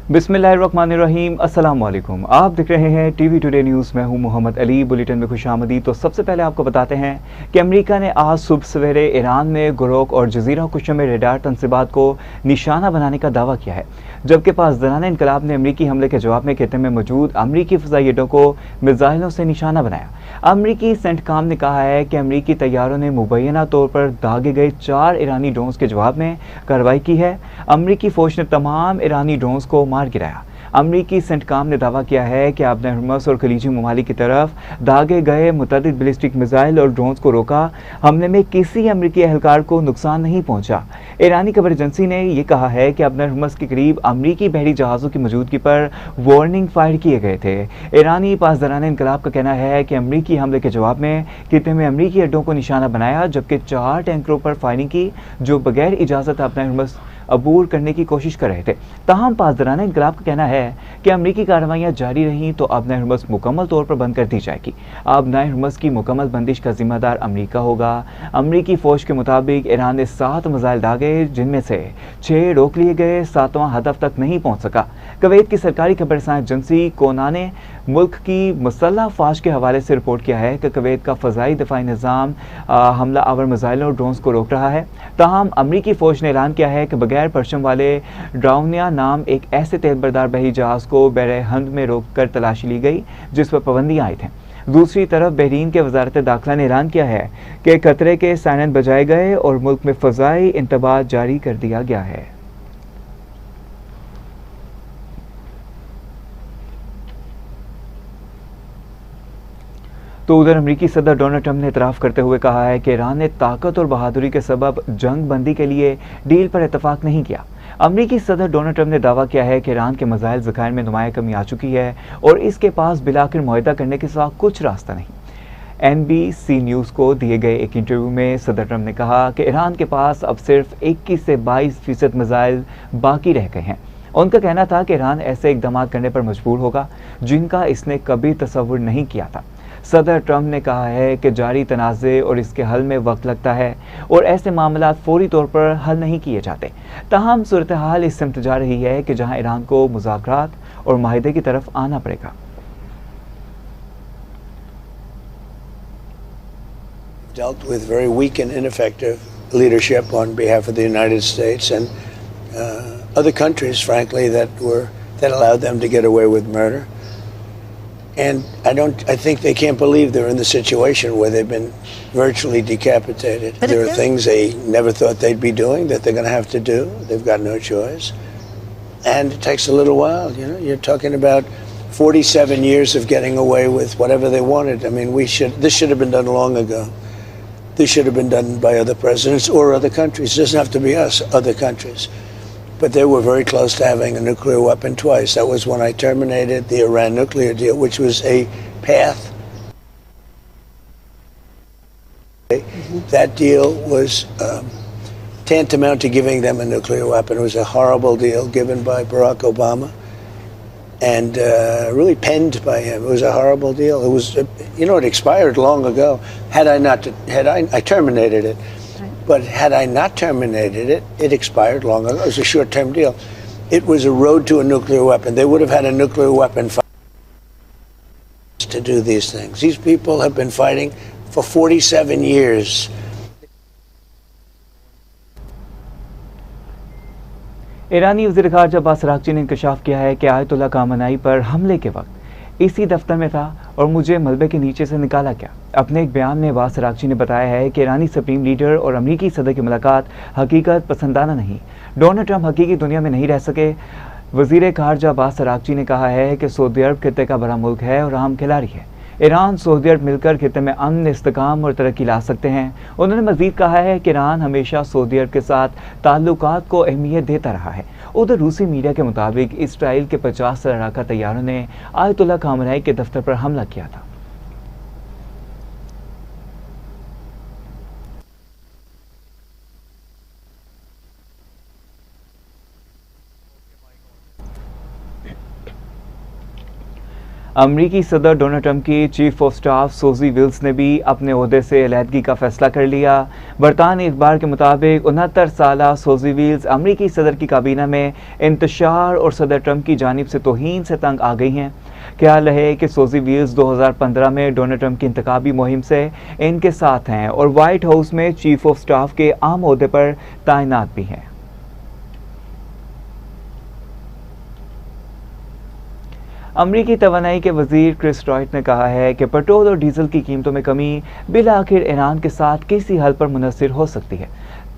बिस्मिल्लाहिर्रहमानिर्रहीम। अस्सलाम वालेकुम। आप देख रहे हैं टीवी टुडे न्यूज़। मैं हूं मोहम्मद अली। बुलेटिन में खुशामदी। तो सबसे पहले आपको बताते हैं कि अमेरिका ने आज सुबह सवेरे ईरान में गुरोक और जजीरा कुशा में रेडार तनसीबात को निशाना बनाने का दावा किया है, जबकि पासदाराना इनकलाब ने अमरीकी हमले के जवाब में खित्ते में मौजूद अमरीकी फ़ज़ाई अड्डों को मिसाइलों से निशाना बनाया। अमरीकी सेंटकॉम ने कहा है कि अमरीकी तैयारों ने मुबैना तौर पर दागे गए 4 ईरानी ड्रोन्स के जवाब में कार्रवाई की है। अमरीकी फौज ने तमाम ईरानी ड्रोन्स को मार गिराया। अमरीकी सेंटकॉम ने दावा किया है कि आपने हर्मस और खलीजी ममालिक की तरफ दागे गए मुतअद्दिद बैलिस्टिक मिसाइल और ड्रोन्स को रोका। हमले में किसी अमरीकी एहलकार को नुकसान नहीं पहुंचा। ईरानी खबर एजेंसी ने यह कहा है कि अपने हर्मस के करीब अमरीकी बहरी जहाज़ों की मौजूदगी पर वार्निंग फायर किए गए थे। ईरानी पासदाराना इनकलाब का कहना है कि अमरीकी हमले के जवाब में खित्ते में अमरीकी अड्डों को निशाना बनाया, जबकि 4 टैंकरों पर फायरिंग की जो बगैर इजाज़त अपने हर्मस अबूर करने की कोशिश कर रहे थे। ताहम पासदाराना इनकलाब का कहना है कि अमरीकी कार्रवाइयाँ जारी रहीं तो अब नए हर्मस मुकम्मल तौर पर बंद कर दी जाएगी। अब नए हर्मस की मुकम्मल बंदिश का जिम्मेदार अमरीका होगा। अमरीकी फौज के मुताबिक ईरान ने 7 मिसाइल दागे, जिनमें से 6 रोक लिए गए, 7वां हदफ तक नहीं पहुंच सका। कुवैत की सरकारी खबरसां एजेंसी कोना ने मुल्क की मुसल्लह अफवाज के हवाले से रिपोर्ट किया है कि कुवैत का फ़ज़ाई दिफाई निज़ाम हमला आवर मिसाइलों और ड्रोन्स को रोक रहा है। ताहम अमरीकी फ़ौज ने ऐलान किया है कि बगैर परचम वाले ड्राउनिया नाम एक ऐसे तेलबरदार बहरी जहाज़ को बहरे हंद में रोक कर तलाशी ली गई जिस पर पाबंदियाँ आई थीं। दूसरी तरफ बहरीन के वजारत दाखिला ने ऐलान किया है कि खतरे के सायरन बजाए गए और मुल्क में फ़ज़ाई इंतबाह जारी कर दिया गया है। तो उधर अमरीकी सदर डोनाल्ड ट्रंप ने इतराफ़ करते हुए कहा है कि ईरान ने ताकत और बहादुरी के सबब जंग बंदी के लिए डील पर इतफाक़ नहीं किया। अमरीकी सदर डोनाल्ड ट्रंप ने दावा किया है कि ईरान के मिसाइल ज़खायर में नुमाया कमी आ चुकी है और इसके पास बिलाखिर मुआहदा करने के सिवा कुछ रास्ता नहीं। NBC न्यूज़ को दिए गए एक इंटरव्यू में सदर ट्रंप ने कहा कि ईरान के पास अब सिर्फ 21 से 22% मिसाइल बाकी रह गए हैं। उनका कहना था कि ईरान ऐसे इकदाम करने पर मजबूर होगा जिनका इसने कभी तसव्वुर नहीं किया था। सदर ट्रंप ने कहा है कि जारी तनाज़े और इसके हल में वक्त लगता है और ऐसे मामला फौरी तौर पर हल नहीं किए जाते। ताहम सूरत हाल इस सिमत जा रही है कि जहां ईरान को मुज़ाकरात और माहिदे की तरफ आना पड़ेगा। Dealt with very weak and ineffective leadership on behalf of the United States and other countries, frankly, that allowed them to get away with murder. And I think they can't believe they're in the situation where they've been virtually decapitated. There are things they never thought they'd be doing that they're going to have to do. They've got no choice. And it takes a little while, you know. You're talking about 47 years of getting away with whatever they wanted. I mean, this should have been done long ago. This should have been done by other presidents or other countries. It doesn't have to be us, other countries. But they were very close to having a nuclear weapon twice. That was when I terminated the Iran nuclear deal, which was a path. That deal was tantamount to giving them a nuclear weapon. It was a horrible deal given by Barack Obama and really penned by him. It was a horrible deal. It was, it expired long ago. I terminated it. But had I not terminated it, it expired long ago. It was a short-term deal. It was a road to a nuclear weapon. They would have had a nuclear weapon to do these things. These people have been fighting for 47 years. ईरानी वज़ीर ख़ारजा Abbas Araghchi ने इंकशाफ किया है कि Ayatollah Khamenei पर हमले के वक्त इसी दफ्तर में था और मुझे मलबे के नीचे से निकाला गया। अपने एक बयान में अब्बास अराग़ची ने बताया है कि ईरानी सुप्रीम लीडर और अमरीकी सदर की मुलाकात हकीकत पसंदाना नहीं। डोनाल्ड ट्रंप हकीकी दुनिया में नहीं रह सके। वज़ीर ख़ारजा अब्बास अराग़ची ने कहा है कि सऊदी अरब खित्ते का बड़ा मुल्क है और अहम खिलाड़ी है। ईरान सऊदी अरब मिलकर खित्ते में अमन, इस्तेकाम और तरक्की ला सकते हैं। उन्होंने मज़ीद कहा है कि ईरान हमेशा सऊदी अरब के साथ ताल्लुकात को अहमियत देता रहा है। उधर रूसी मीडिया के मुताबिक इसराइल के 50 लड़ाका तैयारों ने आयतुल्लाह ख़ामेनी के दफ्तर पर हमला किया था। अमरीकी सदर डोनाल्ड ट्रंप की chief of staff Susie Wiles ने भी अपने ओहदे से अलहदगी का फैसला कर लिया। बरतानी अखबार के मुताबिक 69 साला सोजी विल्स अमरीकी सदर की काबीना में इंतशार और सदर ट्रंप की जानिब से तौहीन से तंग आ गई हैं। ख्याल रहे कि सोजी विल्स 2015 में डोनाल्ड ट्रंप की इंतखाबी मुहिम से इनके साथ हैं और व्हाइट हाउस में चीफ ऑफ स्टाफ के अहम ओहदे पर तैनात भी हैं। अमरीकी तवानाई के वजीर क्रिस रॉयट ने कहा है कि पेट्रोल और डीजल की कीमतों में कमी बिल आखिर ईरान के साथ किसी हल पर मुनहसर हो सकती है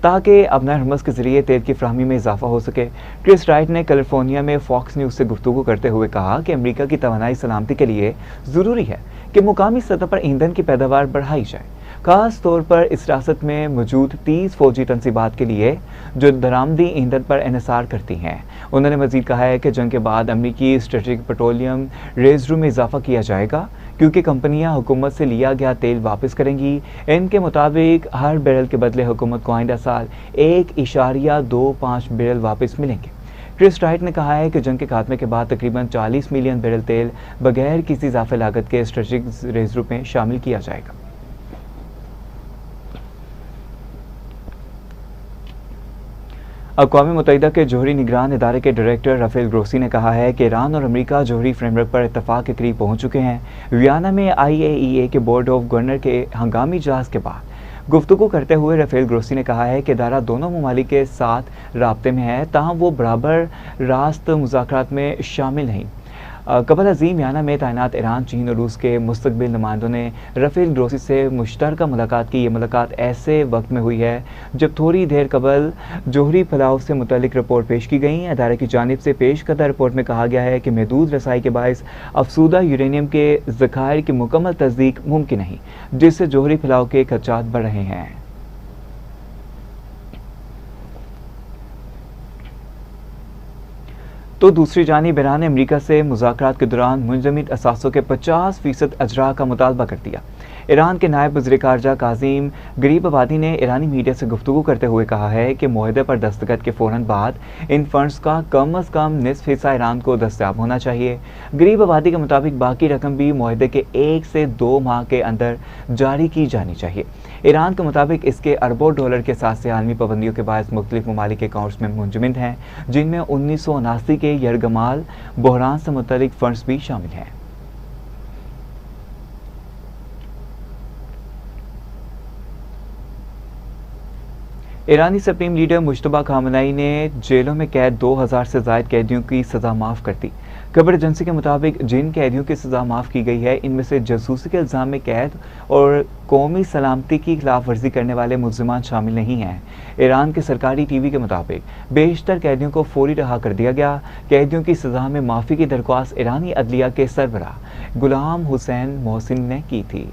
ताकि अबनार हरमज़ के जरिए तेल की फ्राहमी में इजाफा हो सके। क्रिस राइट ने कैलिफोर्निया में फॉक्स न्यूज़ से गुफ्तगू करते हुए कहा कि अमरीका की तवानाई सलामती के लिए ज़रूरी है कि मुकामी सतह पर ईंधन की पैदावार बढ़ाई जाए, खास तौर पर इस रियासत में मौजूद 30 फौजी तनसीबात के लिए जो दरामदी ईंधन पर इन्हिसार करती हैं। उन्होंने मजीद कहा है कि जंग के बाद अमरीकी स्ट्रेटेजिक पेट्रोलियम रिजर्व में इजाफा किया जाएगा क्योंकि कंपनियां हुकूमत से लिया गया तेल वापस करेंगी। इनके मुताबिक हर बैरल के बदले हुकूमत को आइंदा साल 1.25 बैरल वापस मिलेंगे। क्रिस राइट ने कहा है कि जंग के खात्मे के बाद तकरीबन 40 मिलियन बैरल तेल बगैर किसी इजाफे लागत के स्ट्रेटेजिक रिजर्व में शामिल किया जाएगा। अक़वाम मुत्तहिदा के जोहरी निगरान इदारे के डायरेक्टर राफेल ग्रोसी ने कहा है कि ईरान और अमेरिका जोहरी फ्रेमवर्क पर इत्तफाक के करीब पहुंच चुके हैं। वियना में IAEA के बोर्ड ऑफ गवर्नर के हंगामी इजलास के बाद गुफ्तगू करते हुए राफेल ग्रोसी ने कहा है कि इदारा दोनों ममालिक के साथ राब्ते में है, ताहम वो बराबर रास्त मुज़ाकरात में शामिल नहीं। कबल अजीम याना में तैनात ईरान, चीन और रूस के मुस्तकबिल नुमाइंदों ने राफेल ग्रोसी से मुश्तरका मुलाकात की। ये मुलाकात ऐसे वक्त में हुई है जब थोड़ी देर कबल जोहरी फैलाव से मुतल्लिक रिपोर्ट पेश की गई। अदारे की जानिब से पेश करदा रिपोर्ट में कहा गया है कि महदूद रसाई के बायस अफसूदा यूरेनियम के ज़खायर की मुकम्मल तस्दीक मुमकिन नहीं, जिससे जोहरी फैलाव के खदशात बढ़ रहे हैं। तो दूसरी जानिब ईरान ने अमरीका से मुज़ाकरात के दौरान मुंजमद असासों के 50% अजरा का मुतालबा कर दिया। ईरान के नायब वज़ीर ख़ारजा काज़िम गरीबाबादी ने ईरानी मीडिया से गुफ्तगू करते हुए कहा है कि मुआहदे पर दस्तखत के फ़ौरन बाद इन फंड्स का कम अज़ कम निसफ हिस्सा ईरान को दस्तयाब होना चाहिए। गरीबाबादी के मुताबिक बाकी रकम भी मुआहदे के 1 से 2 माह के अंदर जारी की जानी चाहिए। ईरान के मुताबिक इसके अरबों डॉलर के साथ से आलमी पाबंदियों के बायस मुख्तलिफ ममालिक के अकाउंट्स में मुंजमद हैं, जिनमें 1979 के यरगमाल बहरान से मुतल्लिक फंड्स भी शामिल हैं। ईरानी सुप्रीम लीडर मुश्तबा खामनेई ने जेलों में कैद 2000 से ज़ायद कैदियों की सज़ा माफ़ कर दी। खबर एजेंसी के मुताबिक जिन कैदियों की सज़ा माफ़ की गई है, इनमें से जासूसी के इल्ज़ाम में कैद और कौमी सलामती की खिलाफ वर्जी करने वाले मुल्ज़िमान शामिल नहीं हैं। ईरान के सरकारी TV के मुताबिक बेशतर कैदियों को फौरी रहा कर दिया गया। कैदियों की सज़ा में माफ़ी की दरख्वास्त ईरानी अदलिया के सरबराह गुलाम हुसैन मोहसिन ने की थी।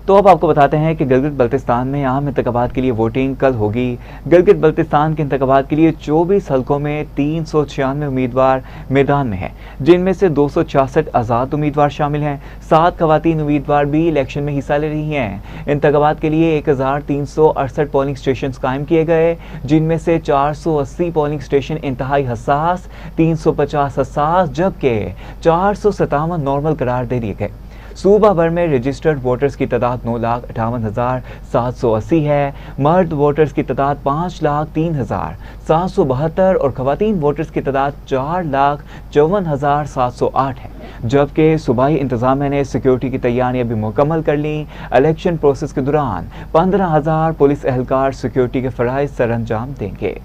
तो अब आपको बताते हैं कि गिलगित बल्तिस्तान में आम इंतखाबात के लिए वोटिंग कल होगी। गिलगित बल्तिस्तान के इंतखाबात के लिए 24 हलकों में 396 उम्मीदवार मैदान में हैं, जिनमें से 266 आज़ाद उम्मीदवार शामिल हैं। 7 खवातीन उम्मीदवार भी इलेक्शन में हिस्सा ले रही हैं। इंतखाबात के लिए 1368 पोलिंग स्टेशन कायम किए गए, जिनमें से 480 पोलिंग स्टेशन इंतहाई हसास, 350 हसास जबकि 457 नॉर्मल करार दे दिए गए। सूबा भर में रजिस्टर्ड वोटर्स की तादाद 9,58,780 है। मर्द वोटर्स की तादाद 5,03,772 और खवातीन वोटर्स की तादाद 4,54,708 है। जबकि सूबाई इंतजामिया ने सिक्योरिटी की तैयारियां भी मुकम्मल कर ली। इलेक्शन प्रोसेस के दौरान 15,000 पुलिस एहलकार सिक्योरिटी के फराइज सरअंजाम देंगे।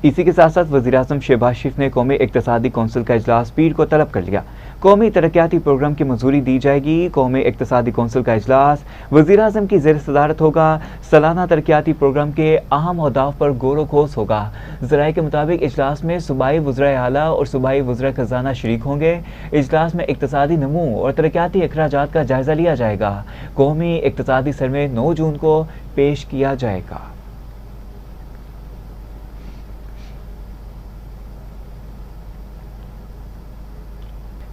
इसी के साथ साथ वज़ीर-ए-आज़म शहबाज शरीफ ने कौमी इक़्तिसादी कौंसिल का इजलास पीर को तलब कर लिया। कौमी तरक्याती प्रोग्राम की मंजूरी दी जाएगी। कौमी इक़्तिसादी कौंसिल का इजलास वज़ीर-ए-आज़म की ज़ेर सदारत होगा। सालाना तरक्याती प्रोग्राम के अहम अहदाफ पर गौर खोज होगा। ज़राए के मुताबिक इजलास में सूबाई वज़राए आला और सूबाई वज़राए खजाना शरीक होंगे। इजलास में इक़्तिसादी नमू और तरक्याती अखराजात का जायजा लिया जाएगा। कौमी इक़्तिसादी सर्वे 9 जून को पेश किया जाएगा।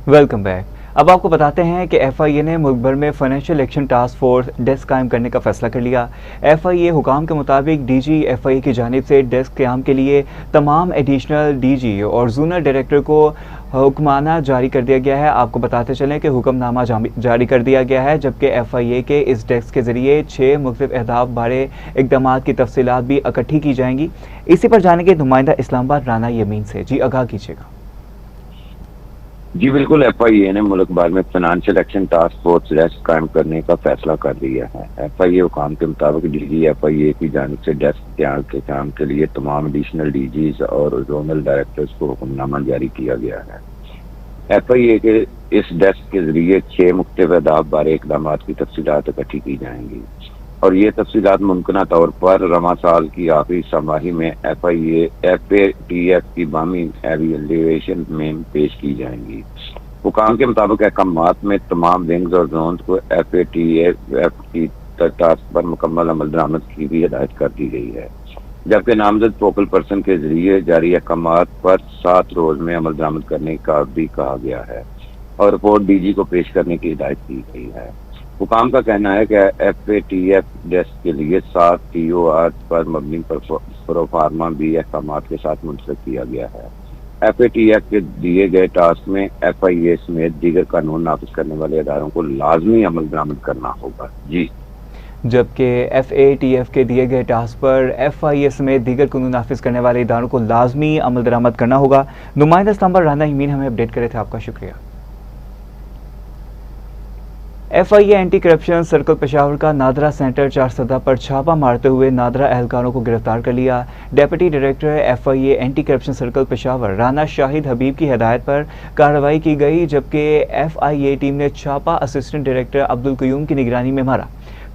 Welcome back. अब आपको बताते हैं कि FIA ने मुल्क भर में financial action task force desk कायम करने का फैसला कर लिया। FIA हुकाम के मुताबिक DG FIA की जानिब से डेस्क क्याम के लिए तमाम एडिशनल DG और जोनल डायरेक्टर को हुक्मनामा जारी कर दिया गया है। आपको बताते चलें कि हुक्मनामा जारी कर दिया गया है, जबकि FIA के इस डेस्क के जरिए 6 मुख्तलिफ अहदाफ बारे इकदाम की तफसीलात भी इकट्ठी की जाएंगी। इसी पर जानेंगे नुमाइंदा इस्लामाबाद राना यमीन से। जी आगाह कीजिएगा। जी बिल्कुल, FIA ने मुल्क भर में financial action task force desk कायम करने का फैसला कर लिया है। FIA हुकाम के मुताबिक DG FIA की जानिब से डेस्क के काम के लिए तमाम एडिशनल DGs और जोनल डायरेक्टर्स को हुक्मनामा जारी किया गया है। FIA के इस डेस्क के जरिए 6 मुख्तलिफ अहदाफ बारे इकदाम की तफसीलात इकट्ठी की जाएंगी और ये तफसीलात मुमकिना तौर पर रवा साल की आखिरी समाही में FATF की बामी एवेल्यूएशन में पेश की जाएंगी। हुकाम के मुताबिक अहकामात में तमाम विंग्स और जोन को FATF की टास्क पर मुकम्मल अमल दरामद की भी हिदायत कर दी गई है, जबकि नामजद फोकल पर्सन के जरिए जारी अहकामात पर 7 रोज में अमल दरामद करने का भी कहा गया है और रिपोर्ट DG को पेश करने की हिदायत की गई है। हुकाम का कहना है कि FATF डेस्क के लिए 7 TOR पर मबनी प्रोफार्मा भी अहकामात के साथ मुंतखब किया गया है। FATF के दिए गए टास्क में FIA समेत दीगर कानून नाफिज करने वाले अदारों को लाजमी अमल दरामद करना होगा। जी, जबकि FATF के दिए गए टास्क पर FIA समेत दीगर कानून नाफिज करने वाले इदारों को लाजमी अमल दरामद करना होगा। नुमाइंदा इस्लामाबाद राना यमीन हमें अपडेट करे थे, आपका शुक्रिया। FIA anti corruption circle Peshawar का नादरा सेंटर 4 सदा पर छापा मारते हुए नादरा एहलकारों को गिरफ्तार कर लिया। Deputy director FIA anti corruption circle Peshawar Rana Shahid Habib की हिदायत पर कार्रवाई की गई, जबकि FIA टीम ने छापा असिस्टेंट डायरेक्टर अब्दुल कयूम की निगरानी में मारा।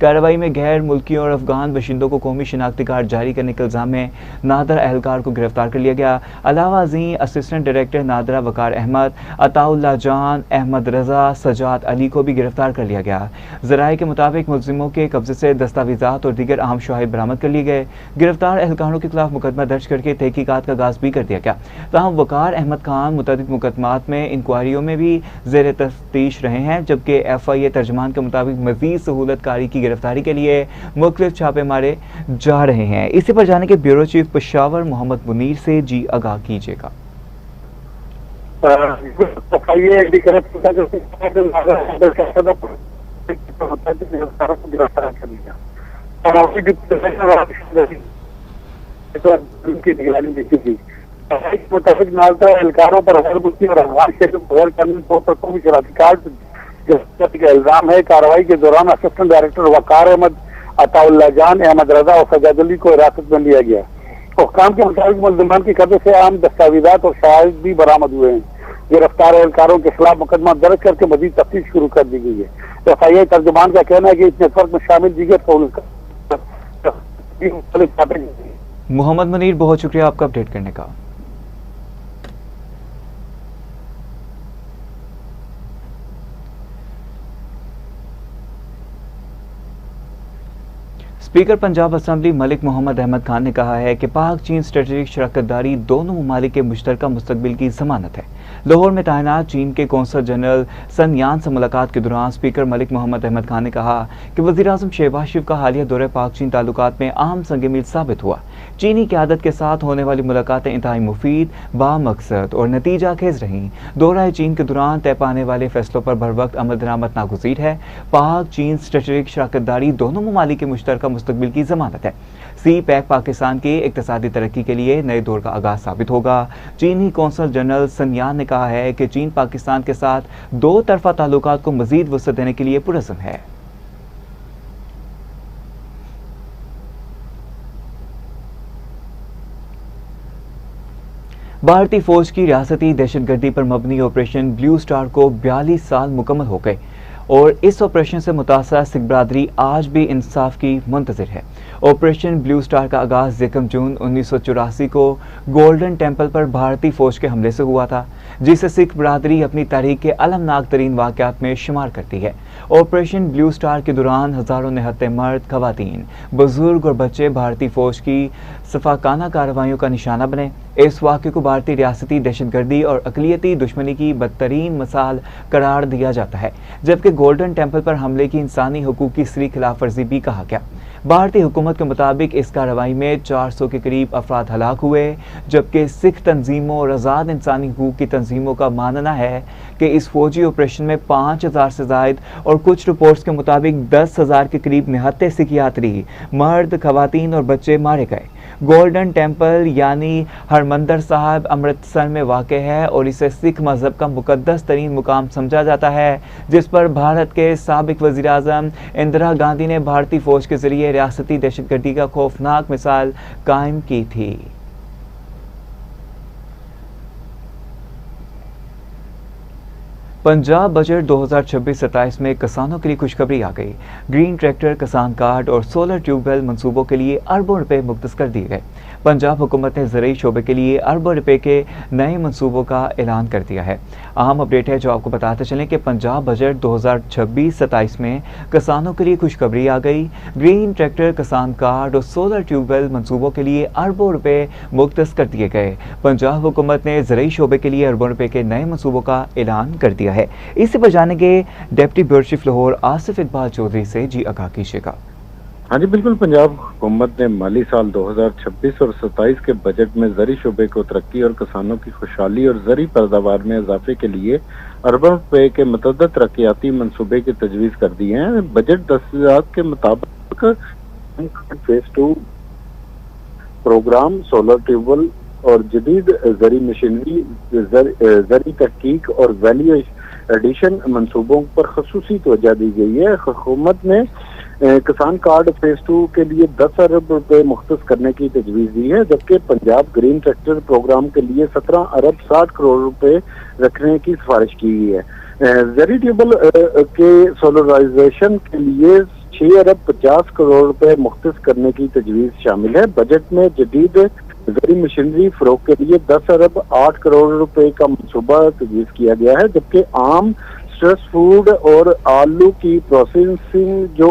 कार्रवाई में गैर मुल्की और अफगान बशिंदों को कौमी शनाख्ती कार्ड जारी करने के इल्ज़ाम में नादरा एहलकार को गिरफ्तार कर लिया गया। अलावा जी असिस्टेंट डायरेक्टर नादरा वकार अहमद, अताउल्ला जान, अहमद रजा, सजाद अली को भी गिरफ्तार कर लिया गया। ज़राए के मुताबिक मुलजिमों के कब्जे से दस्तावेजात और दीगर अहम शवाहिद बरामद कर लिए गए। गिरफ्तार एहलकारों के खिलाफ मुकदमा दर्ज करके तहकीकात का आगाज भी कर दिया गया। ताहम वकार अहमद खान मुतअद्दिद मुकदमात में इंक्वायरियों में भी ज़ेर तफ्तीश रहे हैं, जबकि FIA तर्जमान के मुताबिक मजीद सहूलत कारी की गिरफ्तारी के लिए मुख्तलिफ छापे मारे जा रहे हैं। इसी पर जाने के ब्यूरो चीफ पेशावर मोहम्मद मुनीर से। जी आगाह कीजिएगा। मुताबिक नालता एहलकारों पर और अफगान शेख बगैर कानूनी कार्ड का इल्जाम है। कार्रवाई के दौरान असिस्टेंट डायरेक्टर वकार अहमद, अताउल्ला जान, अहमद रजा और सजाद अली को हिरासत में लिया गया। हुक्काम के मुताबिक मुलजिमान के कब्जे से अहम दस्तावेजात और शवाहिद भी बरामद हुए हैं। गिरफ्तार एहलकारों के खिलाफ मुकदमा दर्ज करके मजीद तफ्तीश शुरू कर दी गई है। FIA तर्जुमान का कहना है कि इस नेटवर्क में शामिल दीगर मोहम्मद मुनीर, बहुत शुक्रिया आपका अपडेट करने का। स्पीकर पंजाब असम्बली मलिक मोहम्मद अहमद खान ने कहा है कि पाक चीन स्ट्रेटेजिक शराकतदारी दोनों ममालिक के मुश्तरका मुस्तकबिल की जमानत है। लाहौर में तैनात चीन के कौंसल जनरल सन यान से मुलाकात के दौरान स्पीकर मलिक मोहम्मद अहमद खान ने कहा कि वज़ीर-ए-आज़म शहबाज शरीफ का हालिया दौरे पाक चीन ताल्लुकात में अहम संग मील साबित हुआ। चीनी क़यादत के साथ होने वाली मुलाकातें इंतहाई मुफीद, बामकसद और नतीजा खेज रहीं। दौरा चीन के दौरान तय पाने वाले फैसलों पर बर वक्त अमल दरामद नागुज़ीर है। पाक चीन स्ट्रेटेजिक शराकतदारी दोनों ममालिक के मुश्तरका मुस्तकबिल की जमानत है। CPEC पाकिस्तान की इक़्तिसादी तरक्की के लिए नए दौर का आगाज साबित होगा। चीनी कौंसल जनरल सन यान ने कहा है कि चीन पाकिस्तान के साथ दो तरफा ताल्लुकात को मजीद वसअत देने के लिए पुरअज़्म है। भारतीय फौज की रियासती दहशतगर्दी पर मबनी ऑपरेशन ब्लू स्टार को 42 साल मुकम्मल हो गए और इस ऑपरेशन से मुतासरा सिख बरादरी आज भी इंसाफ की मुंतज़िर है। ऑपरेशन ब्लू स्टार का आगाज़ 1 जून 1984 को गोल्डन टेम्पल पर भारतीय फौज के हमले से हुआ था। जिसे सिख बरादरी अपनी तारीख के अलमनाक तरीन वाक़यात में शुमार करती है। ऑपरेशन ब्लू स्टार के दौरान हज़ारों निहत्ते मर्द, खवातीन, बुजुर्ग और बच्चे भारतीय फौज की सफाकाना कार्रवाइयों का निशाना बने। इस वाक़े को भारतीय रियासती दहशतगर्दी और अक़लियती दुश्मनी की बदतरीन मिसाल करार दिया जाता है, जबकि गोल्डन टेम्पल पर हमले की इंसानी हकूक़ की सरी खिलाफ वर्जी भी कहा गया। भारतीय हुकूमत के मुताबिक इस कार्रवाई में 400 के करीब अफराद हलाक हुए, जबकि सिख तंजीमों और आज़ाद इंसानी हकूक़ की तंजीमों का मानना है कि इस फौजी ऑपरेशन में 5000 से ज़ायद और कुछ रिपोर्ट्स के मुताबिक 10,000 के करीब निहत्ते सिख यात्री, मर्द, खवातीन और बच्चे मारे गए। गोल्डन टेम्पल यानी हरमंदर साहब अमृतसर में वाक़ है और इसे सिख मज़हब का मुक़द्दस तरीन मुकाम समझा जाता है, जिस पर भारत के साबिक़ वज़ीर आज़म इंदिरा गांधी ने भारतीय फ़ौज के ज़रिए रियासती दहशतगर्दी का खौफनाक मिसाल कायम की थी। पंजाब बजट 2026-27 में किसानों के लिए खुशखबरी आ गई। ग्रीन ट्रैक्टर, किसान कार्ड और सोलर ट्यूबवेल मंसूबों के लिए अरबों रुपए मुख्तस कर दिए गए। पंजाब हुकूमत ने ज़रूरी शोबे के लिए अरबों रुपए के नए मंसूबों का ऐलान कर दिया है। अहम अपडेट है जो आपको बताते चलें कि पंजाब बजट 2026-27 में किसानों के लिए खुशखबरी आ गई। ग्रीन ट्रैक्टर, किसान कार्ड और सोलर ट्यूबवेल मंसूबों के लिए अरबों रुपए मुख्तस कर दिए गए। पंजाब हुकूमत ने ज़रूरी शोबे के लिए अरबों रुपए के नए मंसूबों का ऐलान कर दिया है। इसी पर जानेंगे deputy bureau chief Lahore Asif Iqbal Chaudhary से। जी आगाह कीजिएगा। हाँ जी बिल्कुल, पंजाब हुकूमत ने माली साल 2026 और 27 के बजट में ज़री शोबे को तरक्की और किसानों की खुशहाली और ज़री पैदावार में इजाफे के लिए अरबों रुपए के मतअद्दद तरक्याती मनसूबे की तजवीज़ कर दी है। बजट दस्तावेज़ात के मुताबिक फेज 2 प्रोग्राम, सोलर ट्यूबवेल और जदीद ज़री मशीनरी, ज़री तहकीक और वैल्यू एडिशन मंसूबों पर खसूसी तवज्जो दी गई है। हुकूमत ने किसान कार्ड फेज 2 के लिए 10 अरब रुपए मुख्तस करने की तजवीज़ दी है, जबकि पंजाब ग्रीन ट्रैक्टर प्रोग्राम के लिए 17 अरब 60 करोड़ रुपए रखने की सिफारिश की गई है। ज़री ट्यूबवेल के सोलराइजेशन के लिए 6 अरब 50 करोड़ रुपए मुख्तस करने की तजवीज़ शामिल है। बजट में जदीद ज़री मशीनरी फरोख के लिए 10 अरब 8 करोड़ रुपए का मनसूबा तजवीज़ किया गया है, जबकि आम स्ट्रेस फूड और आलू की प्रोसेसिंग जो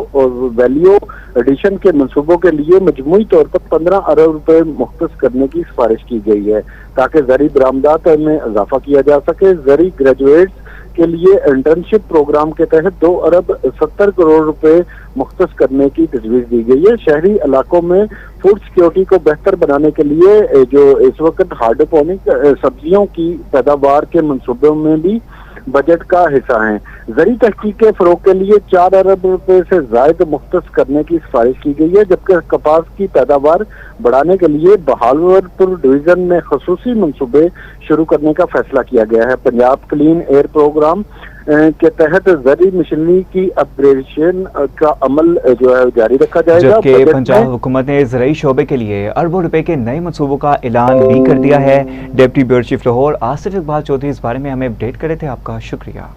वैल्यू एडिशन के मंसूबों के लिए मजमूई तौर पर 15 अरब रुपए मुख्तस करने की सिफारिश की गई है, ताकि ज़री बरामदात में इजाफा किया जा सके। ज़री ग्रेजुएट्स के लिए इंटर्नशिप प्रोग्राम के तहत 2 अरब 70 करोड़ रुपए मुख्तस करने की तजवीज़ दी गई है। शहरी इलाकों में फूड सिक्योरिटी को बेहतर बनाने के लिए जो इस वक्त हाइड्रोपोनिक सब्जियों की पैदावार के मंसूबों में भी बजट का हिस्सा है। ज़री तहकीक के फरोग के लिए 4 अरब रुपए से ज़ायद मुख्तस करने की सिफारिश की गई है, जबकि कपास की पैदावार बढ़ाने के लिए बहावलपुर डिवीजन में खसूसी मंसूबे शुरू करने का फैसला किया गया है। पंजाब क्लीन एयर प्रोग्राम के तहत ज़री मशीनरी की अपग्रेडेशन का अमल जो है जारी रखा जाएगा। जबकि पंजाब हुकूमत ने ज़रूरी शोबे के लिए अरबों रुपए के नए मंसूबों का ऐलान भी कर दिया है। Deputy bureau chief Lahore Asif Iqbal Chaudhary इस बारे में हमें अपडेट करे थे, आपका शुक्रिया।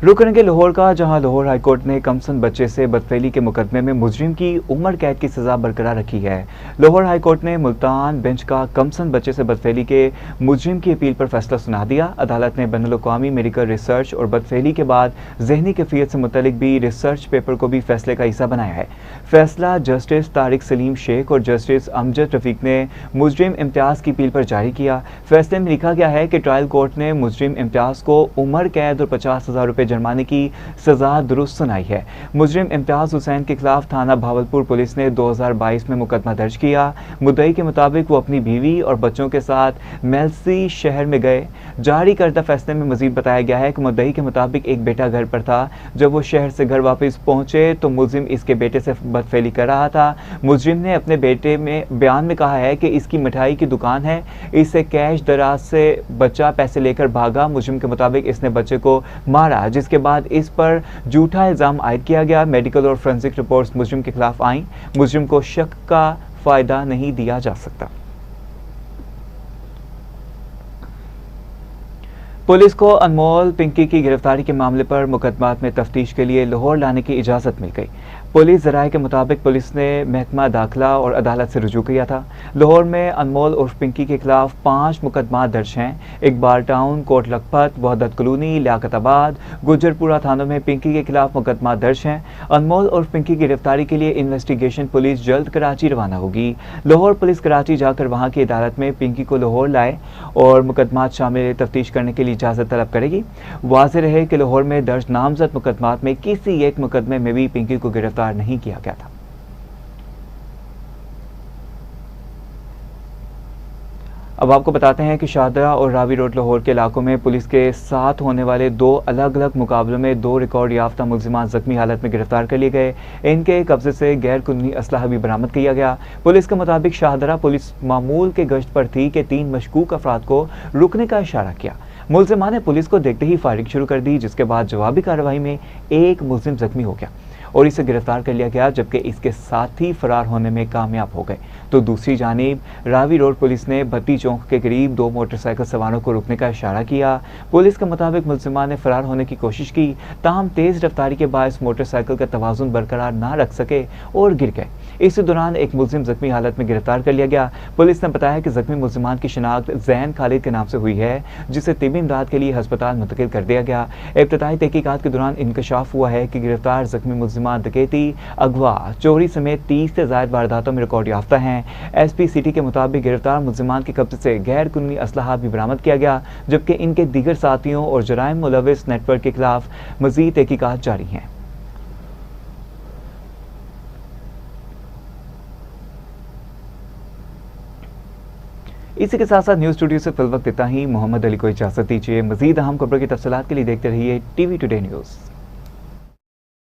रुक करेंगे लाहौर का, जहां लाहौर हाईकोर्ट ने कमसन बच्चे से बदफेली के मुकदमे में मुजरिम की उम्र कैद की सजा बरकरार रखी है। लाहौर हाईकोर्ट ने मुल्तान बेंच का कमसन बच्चे से बदफेली के मुजरिम की अपील पर फैसला सुना दिया। अदालत ने बैनुल-अक़वामी मेडिकल रिसर्च और बदफेली के बाद जहनी कैफियत से मुतल्लिक भी रिसर्च पेपर को भी फैसले का हिस्सा बनाया है। फैसला जस्टिस तारिक सलीम शेख और जस्टिस अमजद रफीक ने मुजरिम इम्तियाज़ की अपील पर जारी किया। फैसले में लिखा गया है कि ट्रायल कोर्ट ने मुजरिम इम्तियाज़ को उम्र कैद और 50,000 रुपये जुर्माने की सजा दुरुस्त सुनाई है। मुजरिम इम्तियाज हुसैन के खिलाफ थाना भावलपुर पुलिस ने 2022 में मुकदमा दर्ज किया। मुद्दई के मुताबिक वो अपनी बीवी और बच्चों के साथ मेलसी शहर में गए। जारी करदा फैसले में मजीद बताया गया है कि मुद्दई के मुताबिक एक बेटा घर पर था। जब वो शहर से घर वापस पहुंचे तो मुलजिम इसके बेटे से बदफेली कर रहा था। मुजरिम ने अपने बेटे में बयान में कहा है कि इसकी मिठाई की दुकान है, इससे कैश दराज से बच्चा पैसे लेकर भागा। मुजरिम के मुताबिक इसने बच्चे को मारा, जिसके बाद इस पर झूठा इल्जाम आयद किया गया। मेडिकल और फोरेंसिक रिपोर्ट्स मुजरिम के खिलाफ आईं। मुजरिम को शक का फायदा नहीं दिया जा सकता। पुलिस को अनमोल पिंकी की गिरफ्तारी के मामले पर मुकदमात में तफ्तीश के लिए लाहौर लाने की इजाज़त मिल गई। पुलिस जराये के मुताबिक पुलिस ने महकमा दाखिला और अदालत से रुजू किया था। लाहौर में अनमोल उर्फ पिंकी के खिलाफ 5 मुकदमा दर्ज हैं। इकबाल टाउन, कोट लखपत, वहदत कॉलोनी, लियाकताबाद, गुजरपुरा थानों में पिंकी के खिलाफ मुकदमा दर्ज हैं। अनमोल उर्फ पिंकी की गिरफ्तारी के लिए इन्वेस्टिगेशन पुलिस जल्द कराची रवाना होगी। लाहौर पुलिस कराची जाकर वहां की अदालत में पिंकी को लाहौर लाए और मुकदमात शामिल तफ्तीश करने के लिए इजाज़त तलब करेगी। वाज़ेह रहे कि लाहौर में दर्ज नामजद मुकदमात में किसी एक मुकदमे में भी पिंकी को गिरफ्तार नहीं किया गया था। अब आपको बताते हैं कि शाहदरा और रावी रोड लाहौर के इलाकों में पुलिस के साथ होने वाले 2 अलग अलग मुकाबलों में 2 रिकॉर्ड याफ्ता मुलजिमान जख्मी हालत में गिरफ्तार कर लिए गए। इनके कब्जे से गैर कानूनी असलहा भी बरामद किया गया। पुलिस के मुताबिक शाहदरा पुलिस मामूल के गश्त पर थी कि 3 मशकूक अफराद को रुकने का इशारा किया। मुलजिमान ने पुलिस को देखते ही फायरिंग शुरू कर दी, जिसके बाद जवाबी कार्रवाई में एक मुलजिम जख्मी हो गया और इसे गिरफ्तार कर लिया गया, जबकि इसके साथी फरार होने में कामयाब हो गए। तो दूसरी जानिब रावी रोड पुलिस ने भट्टी चौक के करीब 2 मोटरसाइकिल सवारों को रोकने का इशारा किया। पुलिस के मुताबिक मुलजिमान ने फरार होने की कोशिश की, ताहम तेज रफ्तारी के बायस मोटरसाइकिल का तवाजुन बरकरार ना रख सके और गिर गए। इस दौरान एक मुलजिम जख्मी हालत में गिरफ्तार कर लिया गया। पुलिस ने बताया कि जख्मी मुलजिमान की शिनाख्त जैन खालिद के नाम से हुई है, जिसे तिब्बी इमदाद के लिए अस्पताल मुंतकिल कर दिया गया। इब्तदाई तहकीकात के दौरान इंकशाफ हुआ है कि गिरफ्तार जख्मी मुलजिमान डकैती, अगवा, चोरी समेत 30 से ज्यादा वारदातों में रिकॉर्ड याफ्ता हैं। SP सिटी के मुताबिक गिरफ्तार मुलजिमान के कब्जे से गैर कानूनी असलहा भी बरामद किया गया, जबकि इनके दीगर साथियों और जराइम मुलविस नेटवर्क के खिलाफ मजीद तहकीकात जारी हैं। इसी के साथ साथ न्यूज़ स्टूडियो से फिल वक्त इतना ही। मोहम्मद अली को इजाज़त दीजिए। मजीद अहम खबरों की तफसीलात के लिए देखते रहिए TV टुडे न्यूज़।